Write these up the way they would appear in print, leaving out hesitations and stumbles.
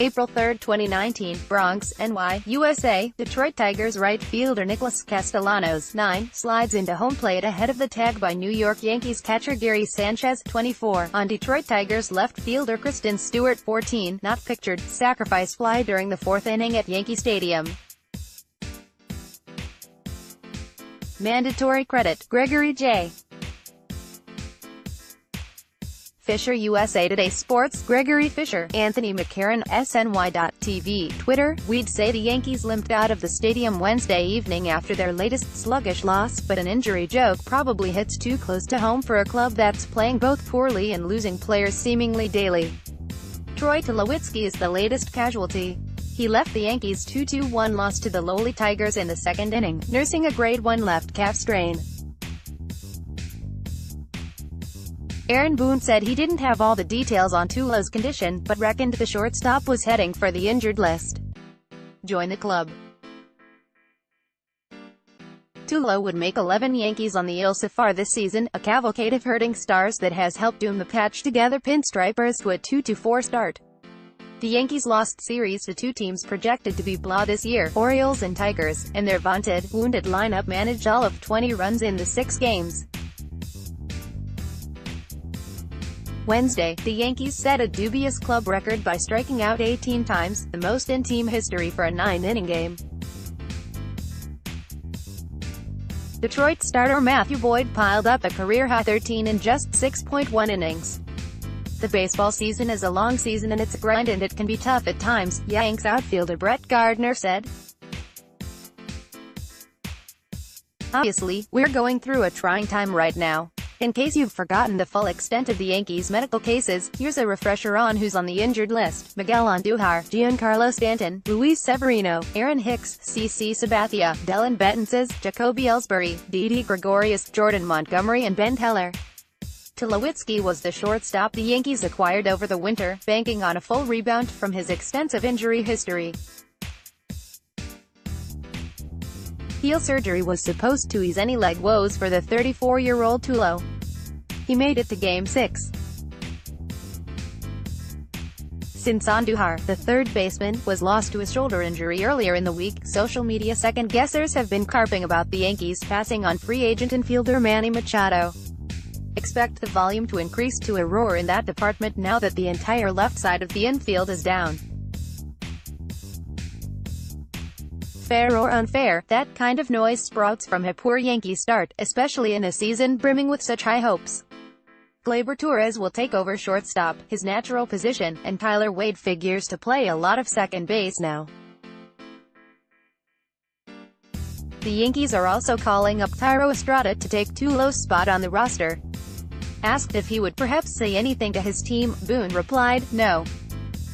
April 3, 2019, Bronx, NY, USA. Detroit Tigers right fielder Nicholas Castellanos, 9, slides into home plate ahead of the tag by New York Yankees catcher Gary Sanchez, 24, on Detroit Tigers left fielder Kristen Stewart, 14, not pictured, sacrifice fly during the fourth inning at Yankee Stadium. Mandatory credit, Gregory J. Fisher. USA Today Sports, Gregory Fisher, Anthony McCarron, SNY.TV, Twitter. We'd say the Yankees limped out of the stadium Wednesday evening after their latest sluggish loss, but an injury joke probably hits too close to home for a club that's playing both poorly and losing players seemingly daily. Troy Tulowitzki is the latest casualty. He left the Yankees' 2-2-1 loss to the lowly Tigers in the second inning, nursing a grade 1 left calf strain. Aaron Boone said he didn't have all the details on Tulo's condition, but reckoned the shortstop was heading for the injured list. Join the club. Tulo would make 11 Yankees on the ill so far this season, a cavalcade of hurting stars that has helped doom the patch-together Pinstripers to a 2-4 start. The Yankees lost series to two teams projected to be blah this year, Orioles and Tigers, and their vaunted, wounded lineup managed all of 20 runs in the 6 games. Wednesday, the Yankees set a dubious club record by striking out 18 times, the most in team history for a 9-inning game. Detroit starter Matthew Boyd piled up a career-high 13 in just 6.1 innings. The baseball season is a long season and it's a grind and it can be tough at times, Yanks outfielder Brett Gardner said. Obviously, we're going through a trying time right now. In case you've forgotten the full extent of the Yankees' medical cases, here's a refresher on who's on the injured list: Miguel Andujar, Giancarlo Stanton, Luis Severino, Aaron Hicks, CC Sabathia, Dellin Betances, Jacoby Ellsbury, Didi Gregorius, Jordan Montgomery and Ben Teller. Tulowitzki was the shortstop the Yankees acquired over the winter, banking on a full rebound from his extensive injury history. Heel surgery was supposed to ease any leg woes for the 34-year-old Tulo. He made it to Game 6. Since Andujar, the third baseman, was lost to a shoulder injury earlier in the week, social media second-guessers have been carping about the Yankees passing on free agent infielder Manny Machado. Expect the volume to increase to a roar in that department now that the entire left side of the infield is down. Fair or unfair, that kind of noise sprouts from a poor Yankee start, especially in a season brimming with such high hopes. Gleyber Torres will take over shortstop, his natural position, and Tyler Wade figures to play a lot of second base now. The Yankees are also calling up Thairo Estrada to take Tulo's spot on the roster. Asked if he would perhaps say anything to his team, Boone replied, "No.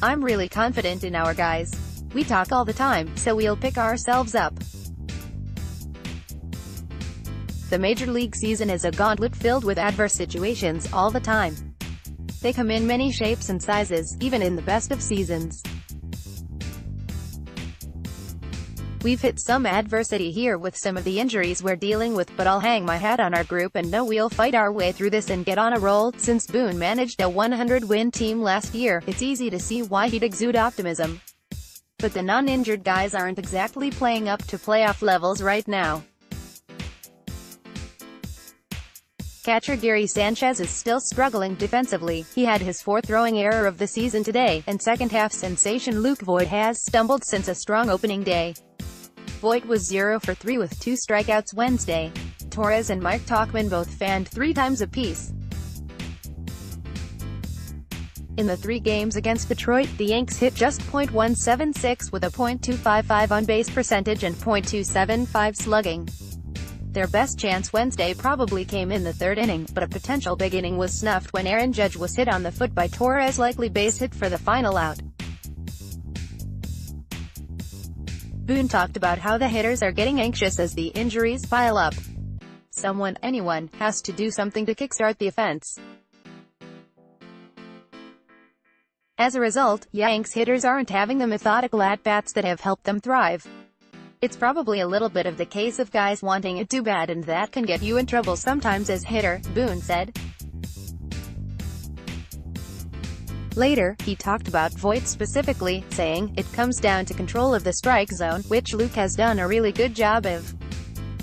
I'm really confident in our guys. We talk all the time, so we'll pick ourselves up." The Major League season is a gauntlet filled with adverse situations all the time. They come in many shapes and sizes, even in the best of seasons. We've hit some adversity here with some of the injuries we're dealing with, but I'll hang my hat on our group and know we'll fight our way through this and get on a roll. Since Boone managed a 100-win team last year, it's easy to see why he'd exude optimism. But the non-injured guys aren't exactly playing up to playoff levels right now. Catcher Gary Sanchez is still struggling defensively. He had his fourth throwing error of the season today, and second-half sensation Luke Voit has stumbled since a strong opening day. Voit was 0 for 3 with 2 strikeouts Wednesday. Torres and Mike Tauchman both fanned 3 times apiece. In the 3 games against Detroit, the Yanks hit just .176 with a .255 on-base percentage and .275 slugging. Their best chance Wednesday probably came in the 3rd inning, but a potential big inning was snuffed when Aaron Judge was hit on the foot by Torres' likely base hit for the final out. Boone talked about how the hitters are getting anxious as the injuries pile up. Anyone, has to do something to kickstart the offense. As a result, Yanks hitters aren't having the methodical at-bats that have helped them thrive. It's probably a little bit of the case of guys wanting it too bad, and that can get you in trouble sometimes as hitter, Boone said. Later, he talked about Voit specifically, saying, "It comes down to control of the strike zone, which Luke has done a really good job of.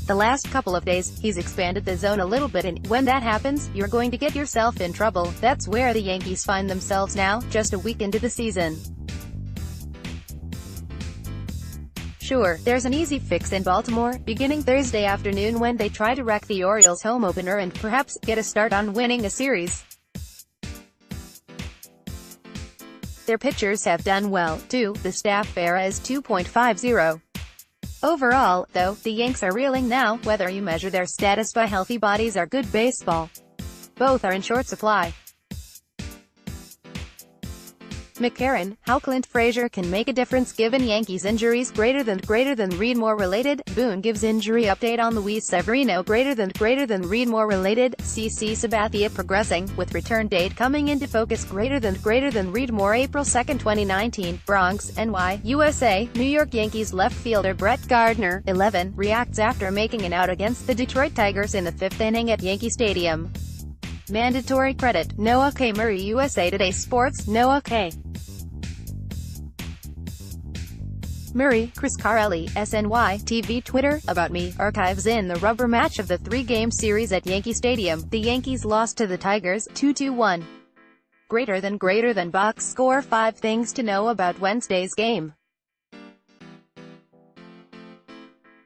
The last couple of days, he's expanded the zone a little bit, and when that happens, you're going to get yourself in trouble." That's where the Yankees find themselves now, just a week into the season. Sure, there's an easy fix in Baltimore, beginning Thursday afternoon when they try to wreck the Orioles' home opener and perhaps get a start on winning a series. Their pitchers have done well, too. The staff ERA is 2.50. Overall, though, the Yanks are reeling now, whether you measure their status by healthy bodies or good baseball. Both are in short supply. McCarron, how Clint Frazier can make a difference given Yankees injuries greater than Reed Moore related. Boone gives injury update on Luis Severino greater than Reed Moore related. CC Sabathia progressing, with return date coming into focus greater than Reed Moore April 2, 2019. Bronx, NY, USA. New York Yankees left fielder Brett Gardner, 11, reacts after making an out against the Detroit Tigers in the 5th inning at Yankee Stadium. Mandatory credit, Noah K. Murray. USA Today Sports, Noah K. Murray, Chris Carelli, SNY, TV Twitter, About Me, archives in the rubber match of the 3-game series at Yankee Stadium. The Yankees lost to the Tigers, 2-1. Greater than box score. 5 things to know about Wednesday's game.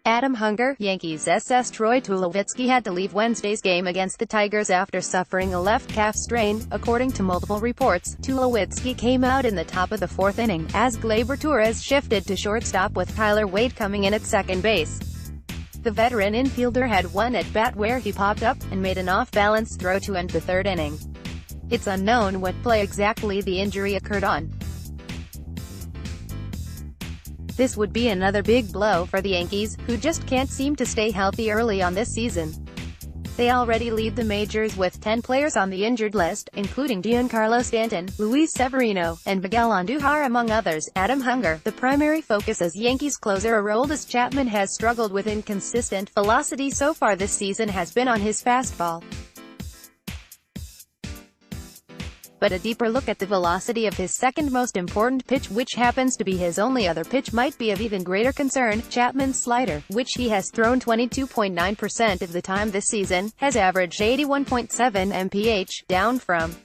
Adam Hunger, Yankees SS Troy Tulowitzki had to leave Wednesday's game against the Tigers after suffering a left calf strain. According to multiple reports, Tulowitzki came out in the top of the 4th inning, as Gleyber Torres shifted to shortstop with Tyler Wade coming in at second base. The veteran infielder had one at-bat where he popped up, and made an off-balance throw to end the 3rd inning. It's unknown what play exactly the injury occurred on. This would be another big blow for the Yankees, who just can't seem to stay healthy early on this season. They already lead the majors with 10 players on the injured list, including Giancarlo Stanton, Luis Severino, and Miguel Andujar among others. Adam Hunger, the primary focus as Yankees closer Aroldis Chapman has struggled with inconsistent velocity so far this season has been on his fastball. But a deeper look at the velocity of his second most important pitch, which happens to be his only other pitch, might be of even greater concern. Chapman's slider, which he has thrown 22.9% of the time this season, has averaged 81.7 mph, down from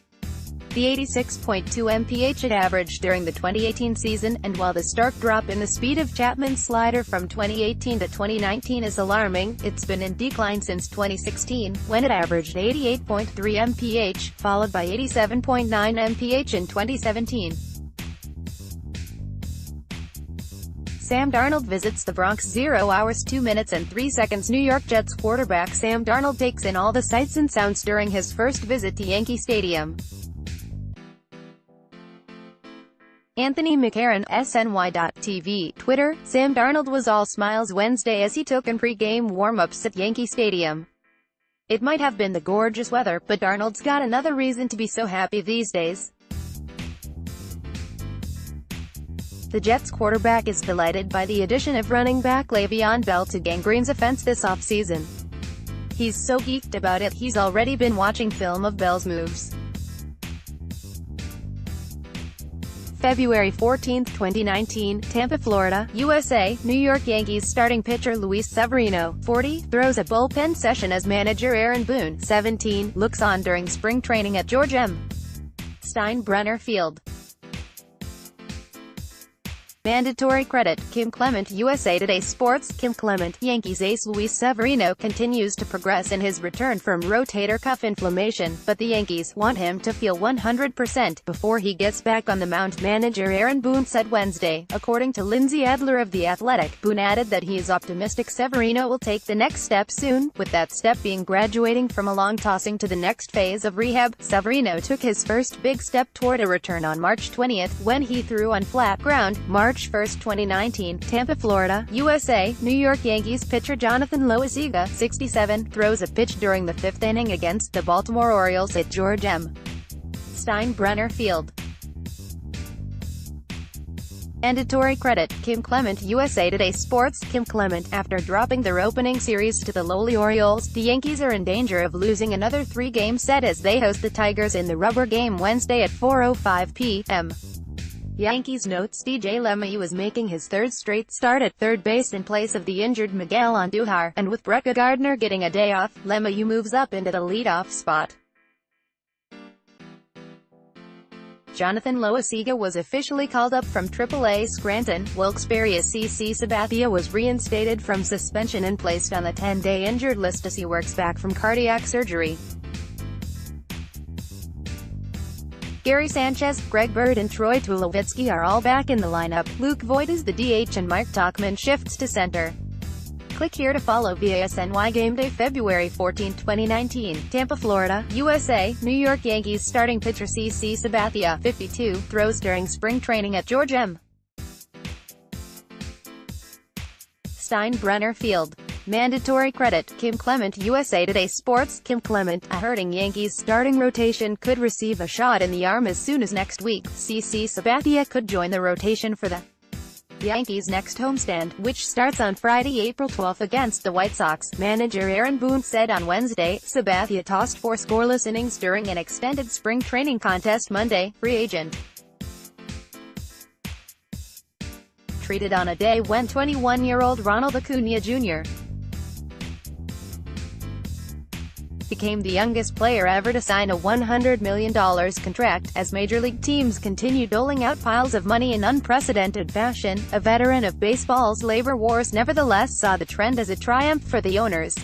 the 86.2 mph it averaged during the 2018 season, and while the stark drop in the speed of Chapman's slider from 2018 to 2019 is alarming, it's been in decline since 2016, when it averaged 88.3 mph, followed by 87.9 mph in 2017. Sam Darnold visits the Bronx. 0 hours 2 minutes and 3 seconds. New York Jets quarterback Sam Darnold takes in all the sights and sounds during his first visit to Yankee Stadium. Anthony McCarron, SNY.TV, Twitter, Sam Darnold was all smiles Wednesday as he took in pre-game warm-ups at Yankee Stadium. It might have been the gorgeous weather, but Darnold's got another reason to be so happy these days. The Jets quarterback is delighted by the addition of running back Le'Veon Bell to Gang Green's offense this offseason. He's so geeked about it, he's already been watching film of Bell's moves. February 14, 2019, Tampa, Florida, USA. New York Yankees starting pitcher Luis Severino, 40, throws a bullpen session as manager Aaron Boone, 17, looks on during spring training at George M. Steinbrenner Field. Mandatory credit, Kim Clement. USA Today Sports, Kim Clement. Yankees ace Luis Severino continues to progress in his return from rotator cuff inflammation, but the Yankees want him to feel 100% before he gets back on the mound, manager Aaron Boone said Wednesday. According to Lindsay Adler of The Athletic, Boone added that he is optimistic Severino will take the next step soon, with that step being graduating from a long tossing to the next phase of rehab. Severino took his first big step toward a return on March 20, when he threw on flat ground. March 1, 2019, Tampa, Florida, USA. New York Yankees pitcher Jonathan Loaisiga, 67, throws a pitch during the 5th inning against the Baltimore Orioles at George M. Steinbrenner Field. Mandatory credit, Kim Clement. USA Today Sports. Kim Clement. After dropping their opening series to the lowly Orioles, the Yankees are in danger of losing another three-game set as they host the Tigers in the rubber game Wednesday at 4:05 p.m. Yankees notes DJ LeMahieu is making his third straight start at third base in place of the injured Miguel Andujar, and with Brett Gardner getting a day off, LeMahieu moves up into the leadoff spot. Jonathan Loaisiga was officially called up from Triple-A Scranton. Wilkes-Barre CC Sabathia was reinstated from suspension and placed on the 10-day injured list as he works back from cardiac surgery. Gary Sanchez, Greg Bird and Troy Tulowitzki are all back in the lineup. Luke Voit is the DH and Mike Tauchman shifts to center. Click here to follow VASNY Game Day February 14, 2019. Tampa, Florida, USA. New York Yankees starting pitcher CC Sabathia, 52, throws during spring training at George M. Steinbrenner Field. Mandatory credit, Kim Clement. USA Today Sports. Kim Clement. A hurting Yankees starting rotation could receive a shot in the arm as soon as next week. CC Sabathia could join the rotation for the Yankees' next homestand, which starts on Friday, April 12 against the White Sox. Manager Aaron Boone said on Wednesday, Sabathia tossed 4 scoreless innings during an extended spring training contest Monday. Free agent. Treated on a day when 21-year-old Ronald Acuna Jr. became the youngest player ever to sign a $100 million contract, as major league teams continue doling out piles of money in unprecedented fashion. A veteran of baseball's labor wars nevertheless saw the trend as a triumph for the owners.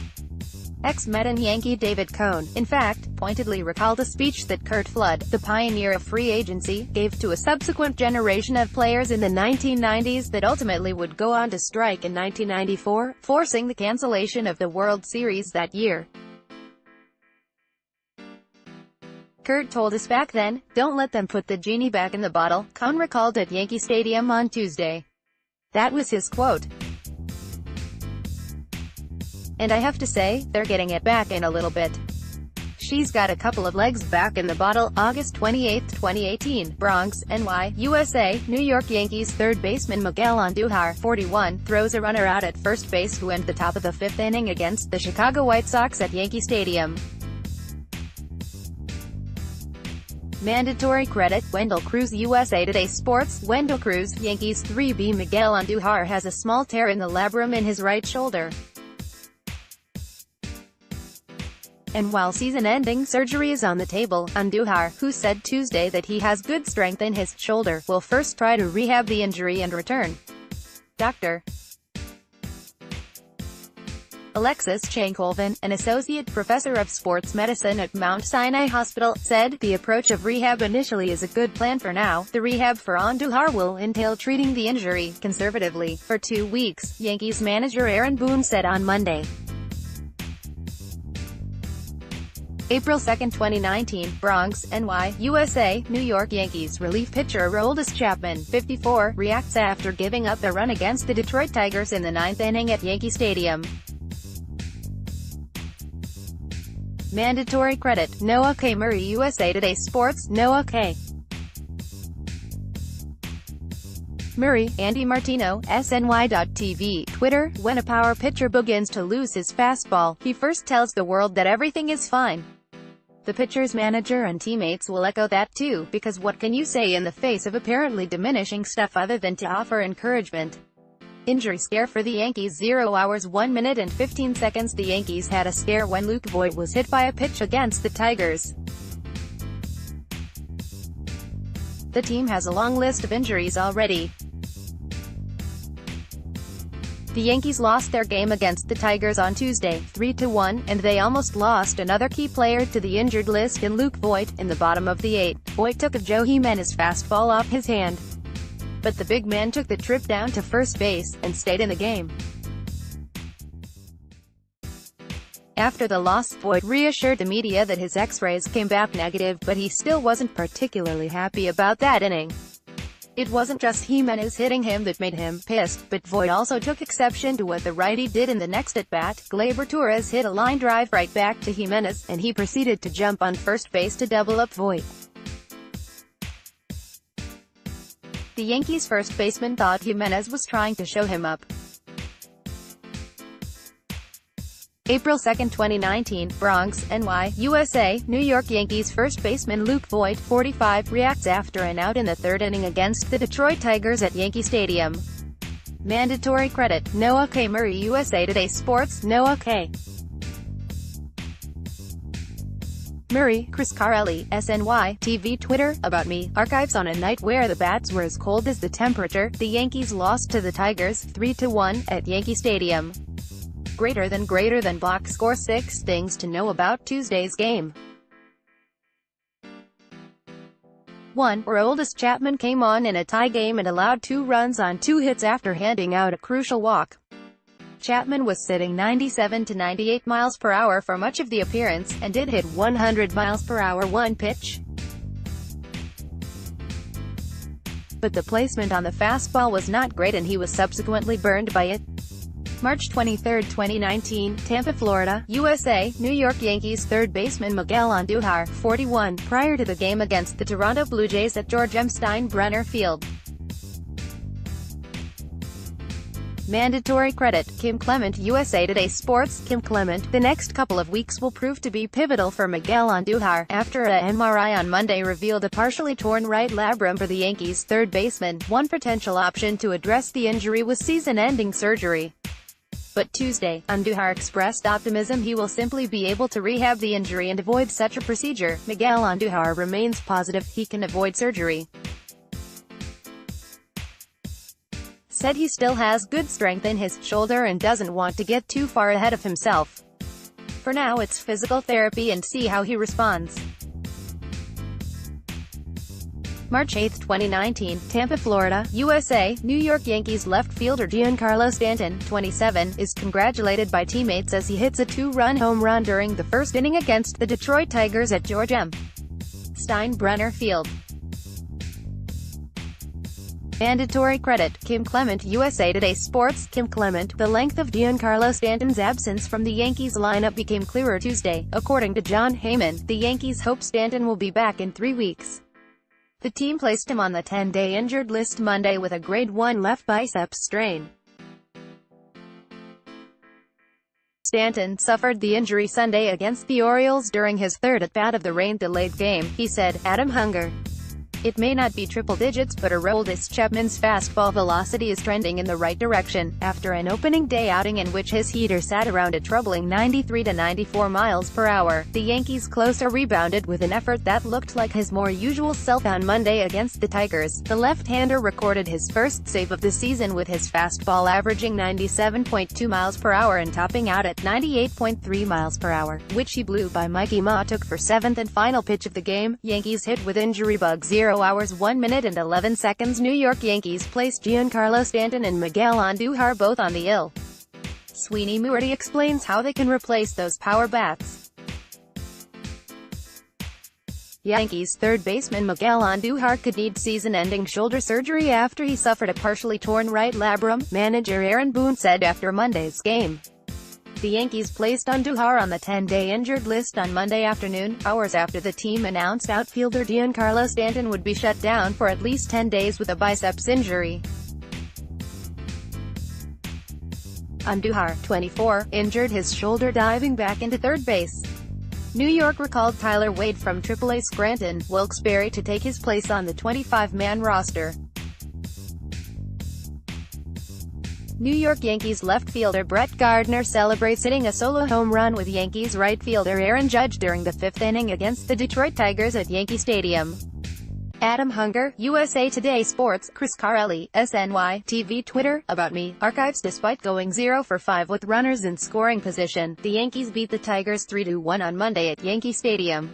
Ex-Met and Yankee David Cohn, in fact, pointedly recalled a speech that Curt Flood, the pioneer of free agency, gave to a subsequent generation of players in the 1990s that ultimately would go on to strike in 1994, forcing the cancellation of the World Series that year. Curt told us back then, "Don't let them put the genie back in the bottle," Cohn recalled at Yankee Stadium on Tuesday. That was his quote. "And I have to say, they're getting it back in a little bit. She's got a couple of legs back in the bottle." August 28, 2018, Bronx, NY, USA. New York Yankees third baseman Miguel Andujar, 41, throws a runner out at first base to end the top of the 5th inning against the Chicago White Sox at Yankee Stadium. Mandatory credit, Wendell Cruz. USA Today Sports. Wendell Cruz, Yankees 3B. Miguel Andujar has a small tear in the labrum in his right shoulder, and while season-ending surgery is on the table, Andujar, who said Tuesday that he has good strength in his shoulder, will first try to rehab the injury and return. Dr. Alexis Chankolvin, an associate professor of sports medicine at Mount Sinai Hospital, said, "The approach of rehab initially is a good plan for now. The rehab for Andujar will entail treating the injury, conservatively, for 2 weeks," Yankees manager Aaron Boone said on Monday. April 2, 2019, Bronx, NY, USA. New York Yankees relief pitcher Aroldis Chapman, 54, reacts after giving up the run against the Detroit Tigers in the 9th inning at Yankee Stadium. Mandatory credit, Noah K. Murray. USA Today Sports. Noah K. Murray, Andy Martino, SNY.TV, Twitter. When a power pitcher begins to lose his fastball, he first tells the world that everything is fine. The pitcher's manager and teammates will echo that too, because what can you say in the face of apparently diminishing stuff other than to offer encouragement? Injury scare for the Yankees. 0 hours 1 minute and 15 seconds. The Yankees had a scare when Luke Voit was hit by a pitch against the Tigers. The team has a long list of injuries already. The Yankees lost their game against the Tigers on Tuesday, 3-1, and they almost lost another key player to the injured list in Luke Voit. In the bottom of the 8th, Voit took a Joe Jimenez fastball off his hand, but the big man took the trip down to first base, and stayed in the game. After the loss, Voit reassured the media that his x-rays came back negative, but he still wasn't particularly happy about that inning. It wasn't just Jimenez hitting him that made him pissed, but Voit also took exception to what the righty did in the next at-bat. Gleyber Torres hit a line drive right back to Jimenez, and he proceeded to jump on first base to double up Voit. The Yankees first baseman thought Jimenez was trying to show him up. April 2, 2019, Bronx, NY, USA, New York Yankees first baseman Luke Voit, 45, reacts after an out in the third inning against the Detroit Tigers at Yankee Stadium. Mandatory credit, Noah K. Murray, USA Today Sports, Noah K. Murray, Chris Carelli, SNY, TV Twitter, About Me, archives on a night where the bats were as cold as the temperature, the Yankees lost to the Tigers, 3-1, at Yankee Stadium. Greater than box score. 6 things to know about Tuesday's game. 1. Aroldis Chapman came on in a tie game and allowed 2 runs on 2 hits after handing out a crucial walk. Chapman was sitting 97 to 98 miles per hour for much of the appearance, and did hit 100 miles per hour one pitch. But the placement on the fastball was not great and he was subsequently burned by it. March 23, 2019, Tampa, Florida, USA, New York Yankees third baseman Miguel Andujar, 41, prior to the game against the Toronto Blue Jays at George M. Steinbrenner Field. Mandatory credit, Kim Clement, USA Today Sports, Kim Clement. The next couple of weeks will prove to be pivotal for Miguel Andujar, after a MRI on Monday revealed a partially torn right labrum for the Yankees third baseman. One potential option to address the injury was season-ending surgery. But Tuesday, Andujar expressed optimism he will simply be able to rehab the injury and avoid such a procedure. Miguel Andujar remains positive he can avoid surgery. Said he still has good strength in his shoulder and doesn't want to get too far ahead of himself. For now it's physical therapy and see how he responds. March 8, 2019, Tampa, Florida, USA, New York Yankees left fielder Giancarlo Stanton, 27, is congratulated by teammates as he hits a 2-run home run during the first inning against the Detroit Tigers at George M. Steinbrenner Field. Mandatory credit, Kim Clement, USA Today Sports, Kim Clement. The length of Giancarlo Stanton's absence from the Yankees lineup became clearer Tuesday. According to John Heyman, the Yankees hope Stanton will be back in 3 weeks. The team placed him on the 10-day injured list Monday with a grade 1 left bicep strain. Stanton suffered the injury Sunday against the Orioles during his third at-bat of the rain-delayed game, he said. Adam Hunger. It may not be triple digits, but Aroldis Chapman's fastball velocity is trending in the right direction, after an opening day outing in which his heater sat around a troubling 93 to 94 miles per hour. The Yankees closer rebounded with an effort that looked like his more usual self on Monday against the Tigers. The left-hander recorded his first save of the season with his fastball averaging 97.2 miles per hour and topping out at 98.3 miles per hour, which he blew by Mikey Ma took for 7th and final pitch of the game. Yankees hit with injury bug 0 hours 1 minute and 11 seconds. New York Yankees placed Giancarlo Stanton and Miguel Andujar both on the IL. Sweeney Moorty explains how they can replace those power bats. Yankees third baseman Miguel Andujar could need season-ending shoulder surgery after he suffered a partially torn right labrum, manager Aaron Boone said after Monday's game. The Yankees placed Andujar on the 10-day injured list on Monday afternoon, hours after the team announced outfielder Giancarlo Stanton would be shut down for at least 10 days with a biceps injury. Andujar, 24, injured his shoulder diving back into third base. New York recalled Tyler Wade from AAA Scranton, Wilkes-Barre to take his place on the 25-man roster. New York Yankees left fielder Brett Gardner celebrates hitting a solo home run with Yankees right fielder Aaron Judge during the 5th inning against the Detroit Tigers at Yankee Stadium. Adam Hunger, USA Today Sports, Chris Carelli, SNY, TV Twitter, About Me, archives. Despite going 0 for 5 with runners in scoring position, the Yankees beat the Tigers 3-1 on Monday at Yankee Stadium.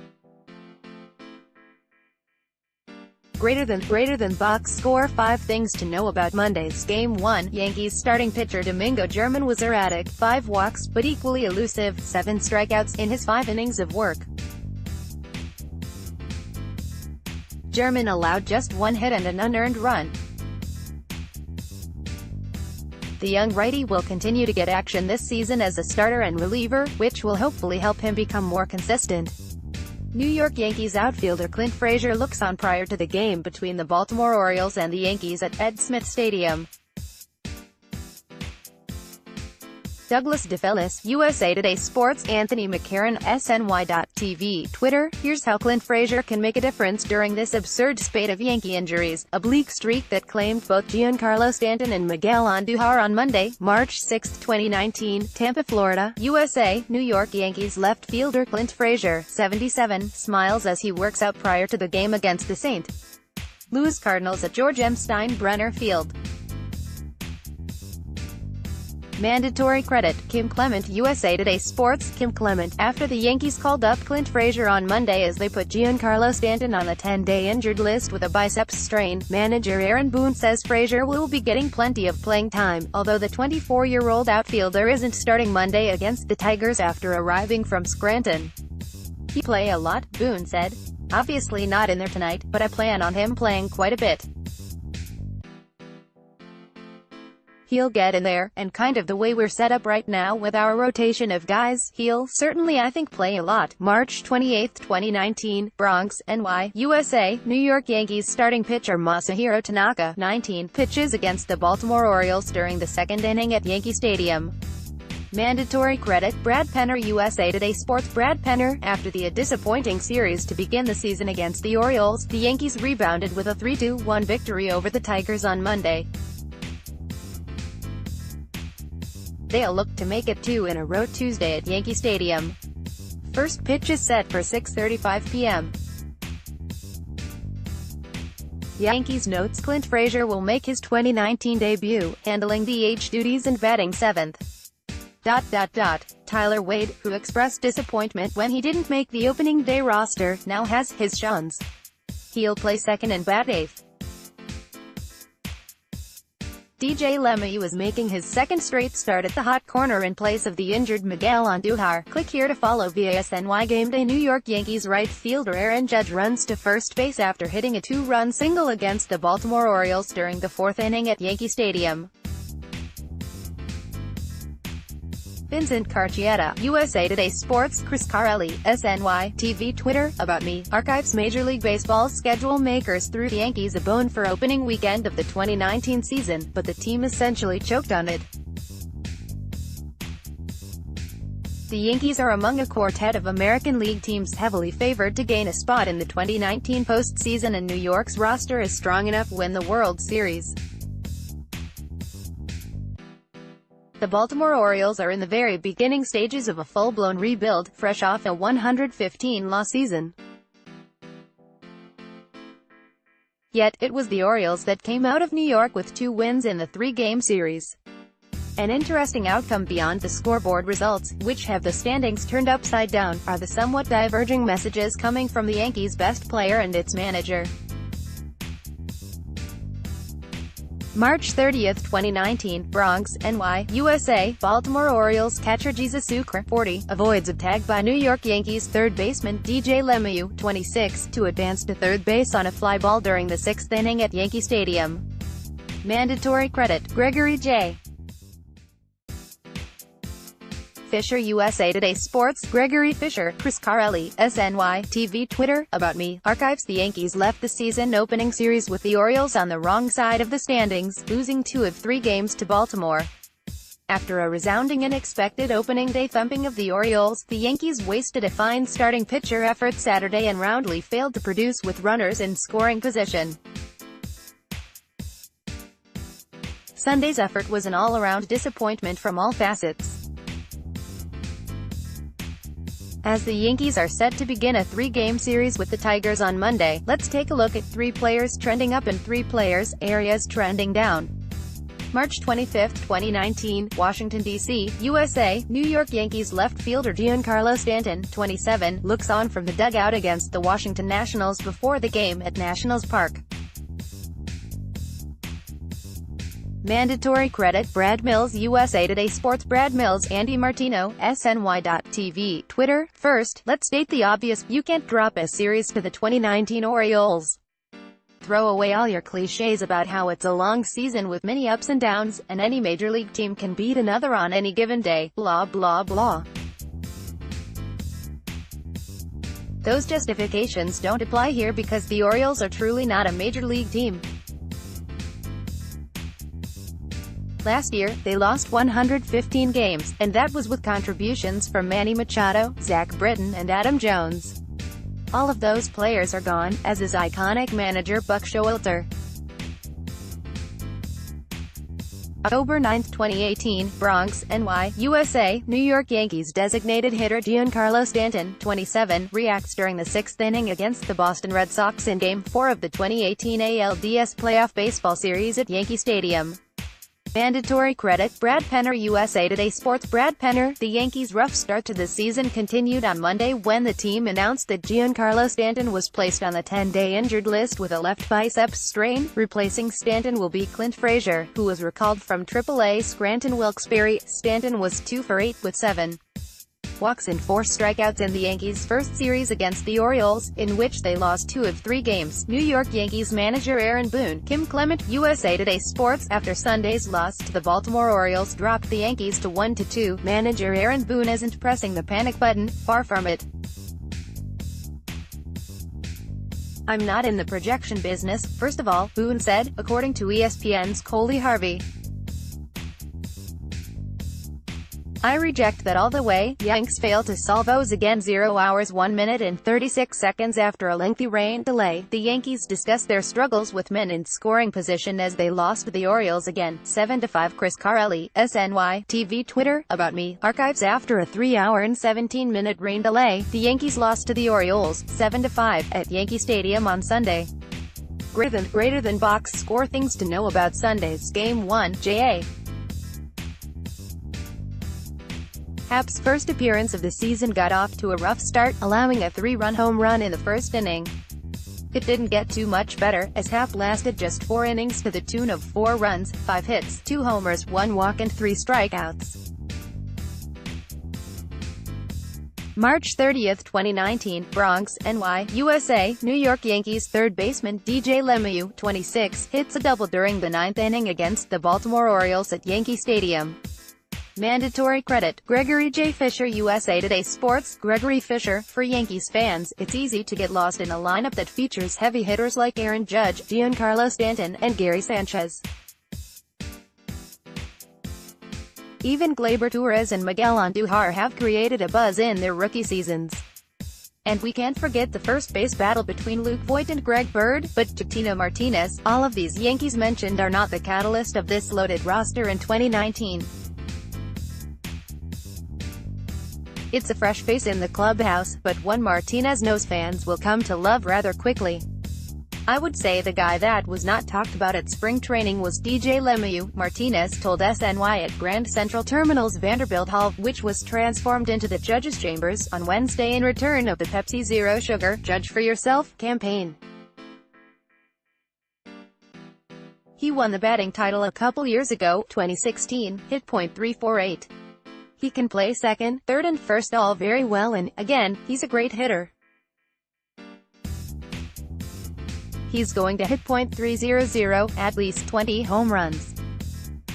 Greater than box score. 5 things to know about Monday's Game 1. Yankees starting pitcher Domingo German was erratic, 5 walks, but equally elusive, 7 strikeouts, in his 5 innings of work. German allowed just 1 hit and an unearned run. The young righty will continue to get action this season as a starter and reliever, which will hopefully help him become more consistent. New York Yankees outfielder Clint Frazier looks on prior to the game between the Baltimore Orioles and the Yankees at Ed Smith Stadium. Douglas DeFellis, USA Today Sports. Anthony McCarron, SNY.TV. Twitter. Here's how Clint Frazier can make a difference during this absurd spate of Yankee injuries. A bleak streak that claimed both Giancarlo Stanton and Miguel Andujar on Monday, March 6, 2019, Tampa, Florida, USA. New York Yankees left fielder Clint Frazier, 77, smiles as he works out prior to the game against the St. Louis Cardinals at George M. Steinbrenner Field. Mandatory credit. Kim Clement, USA Today Sports. Kim Clement. After the Yankees called up Clint Frazier on Monday as they put Giancarlo Stanton on the 10-day injured list with a biceps strain, manager Aaron Boone says Frazier will be getting plenty of playing time, although the 24-year-old outfielder isn't starting Monday against the Tigers after arriving from Scranton. "He play a lot," Boone said. "Obviously not in there tonight, but I plan on him playing quite a bit. He'll get in there, and kind of the way we're set up right now with our rotation of guys, he'll certainly I think play a lot." March 28, 2019, Bronx, NY, USA. New York Yankees starting pitcher Masahiro Tanaka, 19, pitches against the Baltimore Orioles during the second inning at Yankee Stadium. Mandatory credit. Brad Penner, USA Today Sports. Brad Penner. After the disappointing series to begin the season against the Orioles, the Yankees rebounded with a 3-1 victory over the Tigers on Monday. They'll look to make it 2 in a row Tuesday at Yankee Stadium. First pitch is set for 6:35 p.m. Yankees notes Clint Frazier will make his 2019 debut, handling DH duties and batting 7th. Tyler Wade, who expressed disappointment when he didn't make the opening day roster, now has his chance. He'll play second and bat 8th. DJ LeMahieu is making his second straight start at the hot corner in place of the injured Miguel Andujar. Click here to follow via SNY Gameday. New York Yankees right fielder Aaron Judge runs to first base after hitting a 2-run single against the Baltimore Orioles during the 4th inning at Yankee Stadium. Vincent Carcietta, USA Today Sports. Chris Carelli, SNY TV. Twitter. About me. Archives. Major League Baseball's schedule makers threw the Yankees a bone for opening weekend of the 2019 season, but the team essentially choked on it. The Yankees are among a quartet of American League teams heavily favored to gain a spot in the 2019 postseason, and New York's roster is strong enough to win the World Series. The Baltimore Orioles are in the very beginning stages of a full-blown rebuild, fresh off a 115-loss season. Yet, it was the Orioles that came out of New York with 2 wins in the 3-game series. An interesting outcome beyond the scoreboard results, which have the standings turned upside down, are the somewhat diverging messages coming from the Yankees' best player and its manager. March 30, 2019, Bronx, NY, USA. Baltimore Orioles catcher Jesus Sucre, 40, avoids a tag by New York Yankees third baseman DJ LeMahieu, 26, to advance to third base on a fly ball during the 6th inning at Yankee Stadium. Mandatory credit. Gregory J. Fisher, USA Today Sports. Gregory Fisher. Chris Carelli, SNY TV. Twitter. About me. Archives. The Yankees left the season opening series with the Orioles on the wrong side of the standings, losing 2 of 3 games to Baltimore. After a resounding and expected opening day thumping of the Orioles, the Yankees wasted a fine starting pitcher effort Saturday and roundly failed to produce with runners in scoring position. Sunday's effort was an all-around disappointment from all facets. As the Yankees are set to begin a 3-game series with the Tigers on Monday, let's take a look at 3 players trending up and 3 areas trending down. March 25, 2019, Washington, D.C., USA. New York Yankees left fielder Giancarlo Stanton, 27, looks on from the dugout against the Washington Nationals before the game at Nationals Park. Mandatory credit. Brad Mills, USA Today Sports. Brad Mills. Andy Martino, SNY.TV. Twitter. First, let's state the obvious, you can't drop a series to the 2019 Orioles. Throw away all your cliches about how it's a long season with many ups and downs, and any major league team can beat another on any given day, blah blah blah. Those justifications don't apply here because the Orioles are truly not a major league team. Last year, they lost 115 games, and that was with contributions from Manny Machado, Zach Britton and Adam Jones. All of those players are gone, as is iconic manager Buck Showalter. October 9, 2018, Bronx, NY, USA, New York Yankees designated hitter Giancarlo Stanton, 27, reacts during the sixth inning against the Boston Red Sox in Game 4 of the 2018 ALDS Playoff Baseball Series at Yankee Stadium. Mandatory credit, Brad Penner. USA Today Sports. Brad Penner. The Yankees' rough start to the season continued on Monday when the team announced that Giancarlo Stanton was placed on the 10-day injured list with a left biceps strain. Replacing Stanton will be Clint Frazier, who was recalled from AAA Scranton Wilkes-Barre. Stanton was 2 for 8 with 7 walks and 4 strikeouts in the Yankees' first series against the Orioles, in which they lost 2 of 3 games. New York Yankees manager Aaron Boone. Kim Clement. USA Today Sports. After Sunday's loss to the Baltimore Orioles dropped the Yankees to 1-2, manager Aaron Boone isn't pressing the panic button, far from it. "I'm not in the projection business, first of all," Boone said, according to ESPN's Coley Harvey. "I reject that all the way." Yanks fail to solve O's again. 0 hours 1 minute and 36 seconds after a lengthy rain delay, the Yankees discussed their struggles with men in scoring position as they lost to the Orioles again, 7-5. Chris Carelli, SNY TV Twitter, About Me, Archives. After a 3-hour and 17-minute rain delay, the Yankees lost to the Orioles, 7-5, at Yankee Stadium on Sunday. Greater than box score. Things to know about Sunday's Game 1, J.A. Happ's first appearance of the season got off to a rough start, allowing a 3-run home run in the first inning. It didn't get too much better, as Happ lasted just 4 innings to the tune of 4 runs, 5 hits, 2 homers, 1 walk and 3 strikeouts. March 30, 2019, Bronx, NY, USA, New York Yankees third baseman DJ LeMahieu, 26, hits a double during the 9th inning against the Baltimore Orioles at Yankee Stadium. Mandatory credit, Gregory J. Fisher. USA Today Sports. Gregory Fisher. For Yankees fans, it's easy to get lost in a lineup that features heavy hitters like Aaron Judge, Giancarlo Stanton, and Gary Sanchez. Even Gleyber Torres and Miguel Andujar have created a buzz in their rookie seasons. And we can't forget the first base battle between Luke Voit and Greg Bird, but to Tino Martinez, all of these Yankees mentioned are not the catalyst of this loaded roster in 2019. It's a fresh face in the clubhouse, but one Martinez knows fans will come to love rather quickly. "I would say the guy that was not talked about at spring training was DJ LeMahieu," Martinez told SNY at Grand Central Terminal's Vanderbilt Hall, which was transformed into the Judges' Chambers, on Wednesday in return of the Pepsi Zero Sugar, Judge for Yourself campaign. He won the batting title a couple years ago, 2016, hit .348. He can play second, third and first all very well and, again, he's a great hitter. He's going to hit .300, at least 20 home runs.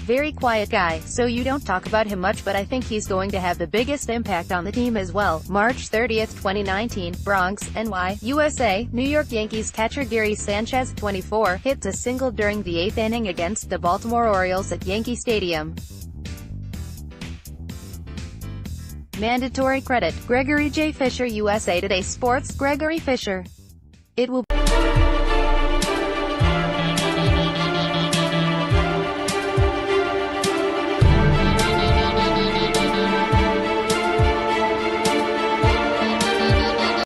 Very quiet guy, so you don't talk about him much, but I think he's going to have the biggest impact on the team as well. March 30, 2019, Bronx, NY, USA, New York Yankees catcher Gary Sanchez, 24, hits a single during the 8th inning against the Baltimore Orioles at Yankee Stadium. Mandatory credit, Gregory J. Fisher. USA Today Sports. Gregory Fisher. It will